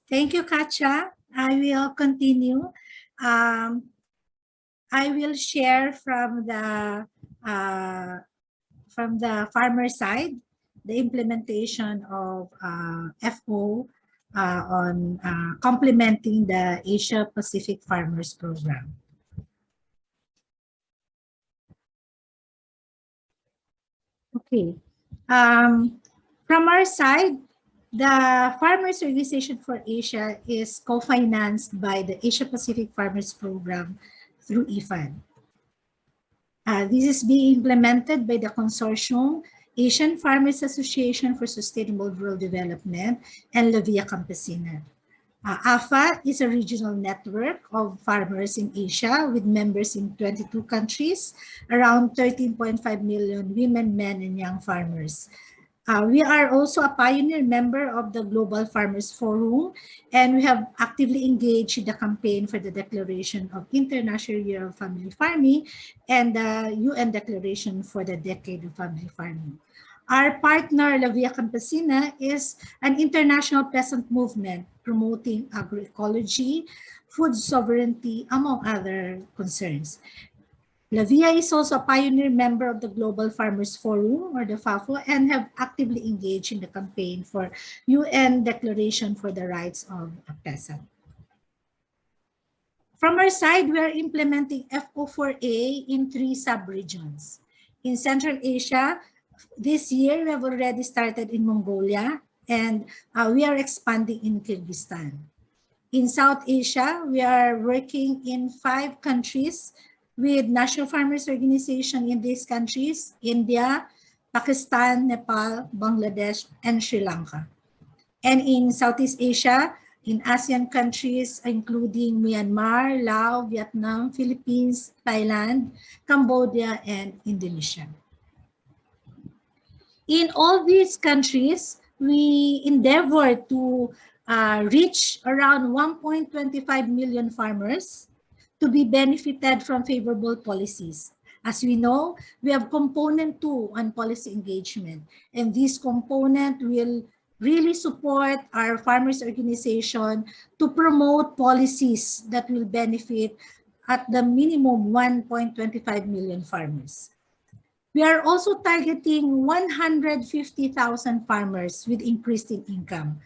Thank you, Katja. I will continue. I will share from the farmer side the implementation of FO on complementing the Asia Pacific Farmers Program. Okay. From our side, the Farmers Organization for Asia is co-financed by the Asia Pacific Farmers Program through IFAD. This is being implemented by the consortium Asian Farmers Association for Sustainable Rural Development and La Via Campesina. AFA is a regional network of farmers in Asia with members in 22 countries, around 13.5 million women, men, and young farmers. We are also a pioneer member of the Global Farmers Forum, and we have actively engaged in the campaign for the Declaration of International Year of Family Farming and the UN Declaration for the Decade of Family Farming. Our partner, La Via Campesina, is an international peasant movement promoting agroecology, food sovereignty, among other concerns. La Via is also a pioneer member of the Global Farmers Forum, or the FO4A, and have actively engaged in the campaign for UN Declaration for the Rights of a Peasant. From our side, we are implementing FO4A in 3 sub-regions. In Central Asia, this year, we have already started in Mongolia, and we are expanding in Kyrgyzstan. In South Asia, we are working in 5 countries with National Farmers Organization in these countries: India, Pakistan, Nepal, Bangladesh, and Sri Lanka. And in Southeast Asia, in ASEAN countries, including Myanmar, Laos, Vietnam, Philippines, Thailand, Cambodia, and Indonesia. In all these countries, we endeavor to reach around 1.25 million farmers to be benefited from favorable policies. As we know, we have component 2 on policy engagement, and this component will really support our farmers organization to promote policies that will benefit at the minimum 1.25 million farmers. We are also targeting 150,000 farmers with increasing income.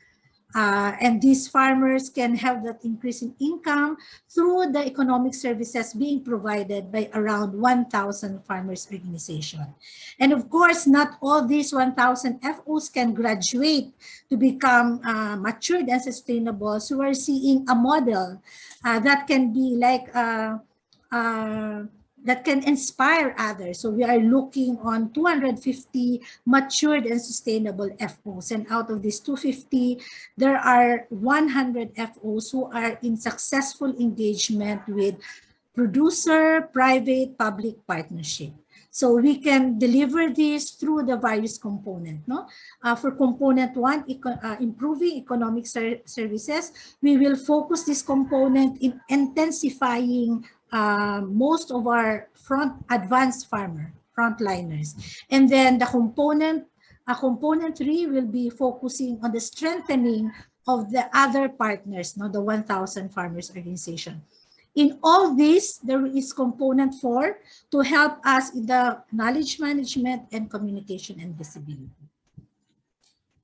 And these farmers can have that increase in income through the economic services being provided by around 1,000 farmers organizations. And of course, not all these 1,000 FOs can graduate to become matured and sustainable. So we're seeing a model that can be like that can inspire others. So we are looking on 250 matured and sustainable FOs. And out of these 250, there are 100 FOs who are in successful engagement with producer, private, public partnership. So we can deliver this through the various components. No? For component 1, improving economic services, we will focus this component in intensifying most of our advanced frontliners. And then the component 3 will be focusing on the strengthening of the other partners, the 1,000 farmers organization. In all this, there is component 4 to help us in the knowledge management and communication and visibility.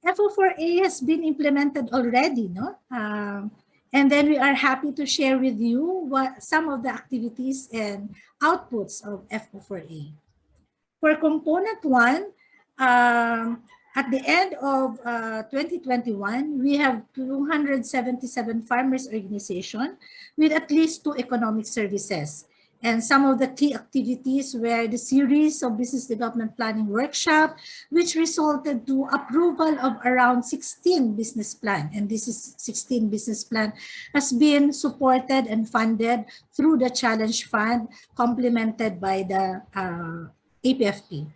FO4A has been implemented already, and then we are happy to share with you some of the activities and outputs of FO4A. For component 1, at the end of 2021, we have 277 farmers organizations with at least 2 economic services. And some of the key activities were the series of business development planning workshop, which resulted to approval of around 16 business plan. And this is 16 business plan has been supported and funded through the Challenge Fund, complemented by the APFP.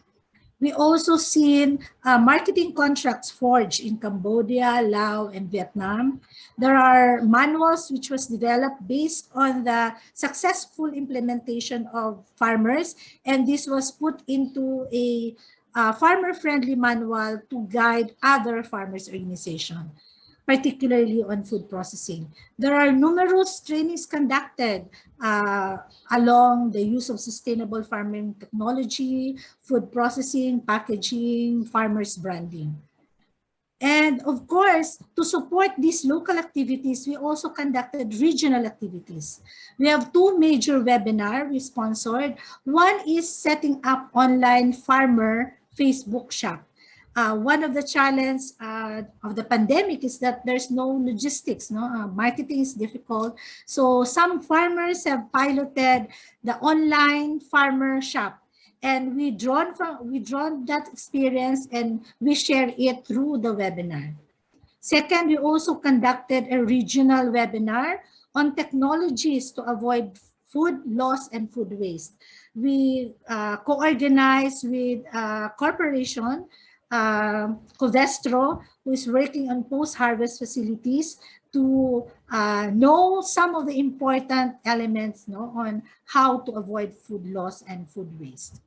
We also seen marketing contracts forged in Cambodia, Laos, and Vietnam. There are manuals which was developed based on the successful implementation of farmers, and this was put into a farmer-friendly manual to guide other farmers organizations. particularly on food processing. There are numerous trainings conducted along the use of sustainable farming technology, food processing, packaging, farmers branding. And of course, to support these local activities, we also conducted regional activities. We have two major webinars we sponsored. One is setting up online farmer Facebook shop. One of the challenges of the pandemic is that there's no logistics, marketing is difficult. So some farmers have piloted the online farmer shop. And we drawn that experience and we share it through the webinar. Second, we also conducted a regional webinar on technologies to avoid food loss and food waste. We co-organized with a corporation, Covestro, who is working on post-harvest facilities to know some of the important elements on how to avoid food loss and food waste.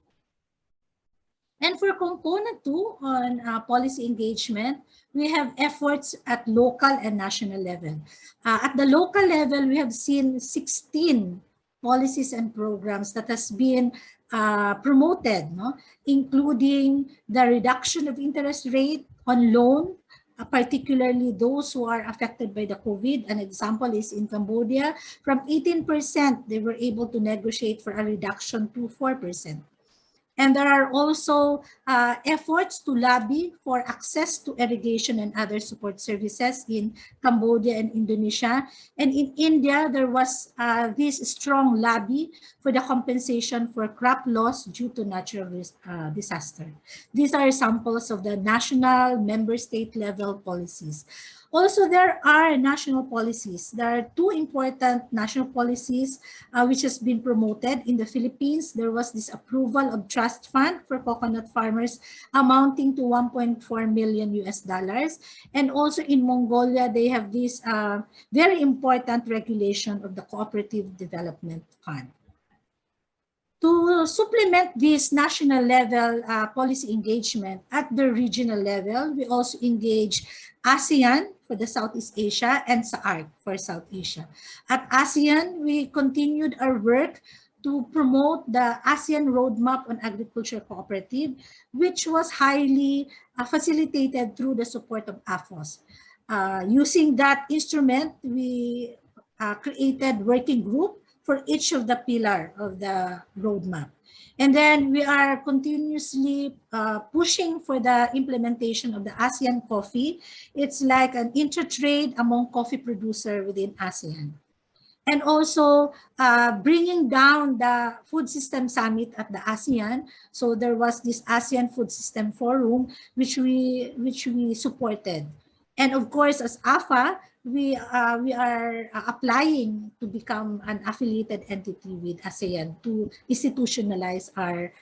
And for component 2 on policy engagement, we have efforts at local and national level. At the local level, we have seen 16 policies and programs that has been promoted, including the reduction of interest rate on loan, particularly those who are affected by the COVID. An example is in Cambodia, from 18%, they were able to negotiate for a reduction to 4%. And there are also efforts to lobby for access to irrigation and other support services in Cambodia and Indonesia. And in India, there was this strong lobby for the compensation for crop loss due to natural disaster. These are samples of the national member state level policies. Also, there are national policies. There are two important national policies which has been promoted in the Philippines. There was this approval of trust fund for coconut farmers amounting to 1.4 million US dollars. And also in Mongolia, they have this very important regulation of the Cooperative Development Fund. To supplement this national level policy engagement at the regional level, we also engage ASEAN for the Southeast Asia and SAARC for South Asia. At ASEAN, we continued our work to promote the ASEAN Roadmap on Agriculture Cooperative, which was highly facilitated through the support of AFOS. Using that instrument, we created working group for each of the pillar of the roadmap. And then we are continuously pushing for the implementation of the ASEAN Coffee. It's like an intertrade among coffee producers within ASEAN. And also bringing down the Food System Summit at the ASEAN. So there was this ASEAN Food System Forum, which we supported. And of course, as AFA, we are applying to become an affiliated entity with ASEAN to institutionalize our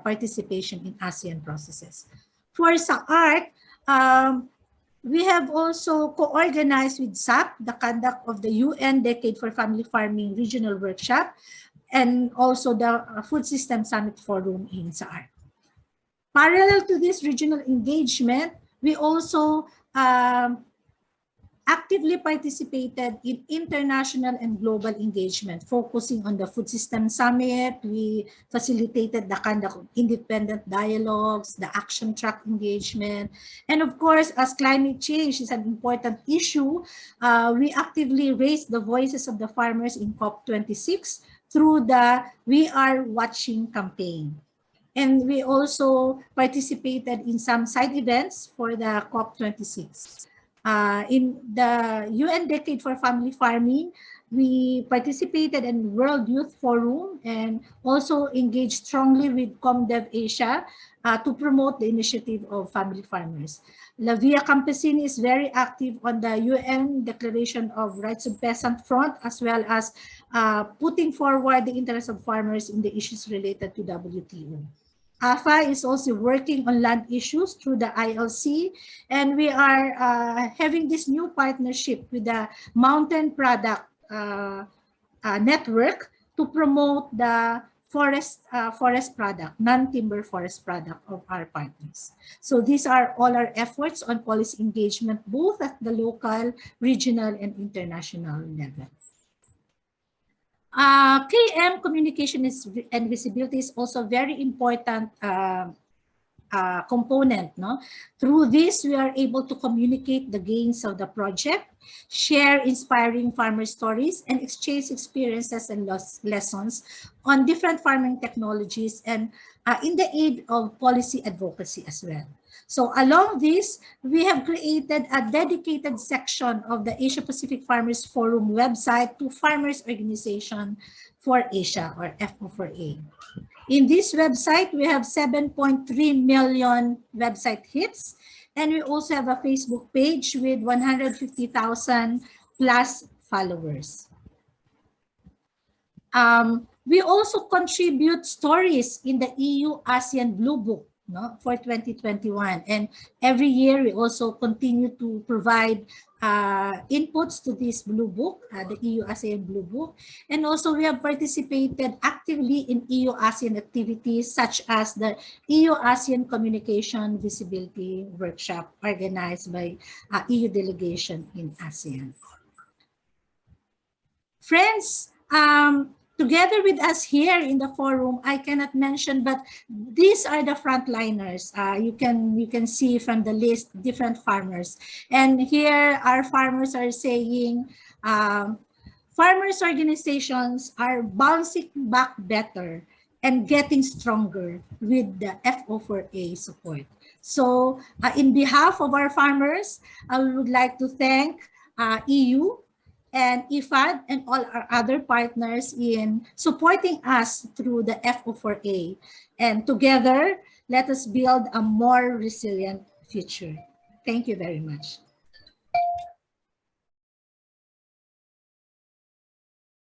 participation in ASEAN processes. For SAARC, we have also co-organized with SAP the conduct of the UN Decade for Family Farming Regional Workshop and also the Food System Summit Forum in SAARC. Parallel to this regional engagement, we also actively participated in international and global engagement, focusing on the Food System Summit. We facilitated the conduct of independent dialogues, the action track engagement. And of course, as climate change is an important issue, we actively raised the voices of the farmers in COP26 through the We Are Watching campaign. And we also participated in some side events for the COP26. In the UN Decade for Family Farming, we participated in World Youth Forum and also engaged strongly with ComDev Asia to promote the initiative of family farmers. La Via Campesina is very active on the UN Declaration of Rights of Peasant Front, as well as putting forward the interests of farmers in the issues related to WTO. AFA is also working on land issues through the ILC, and we are having this new partnership with the Mountain Product Network to promote the forest product, non-timber forest product of our partners. So these are all our efforts on policy engagement, both at the local, regional, and international level. KM communication and visibility is also very important component. No? Through this, we are able to communicate the gains of the project, share inspiring farmer stories, and exchange experiences and lessons on different farming technologies and in the aid of policy advocacy as well. So along this, we have created a dedicated section of the Asia Pacific Farmers Forum website to Farmers Organization for Asia, or FO4A. In this website, we have 7.3 million website hits, and we also have a Facebook page with 150,000 plus followers. We also contribute stories in the EU-ASEAN Blue Book, no, for 2021. And every year, we also continue to provide inputs to this Blue Book, the EU-ASEAN Blue Book. And also, we have participated actively in EU-ASEAN activities such as the EU-ASEAN Communication Visibility Workshop organized by EU delegation in ASEAN. Friends, together with us here in the forum, I cannot mention, but these are the frontliners. You can see from the list different farmers. And here our farmers are saying, farmers organizations are bouncing back better and getting stronger with the FO4A support. So in behalf of our farmers, I would like to thank EU, and IFAD and all our other partners in supporting us through the FO4A. And together, let us build a more resilient future. Thank you very much.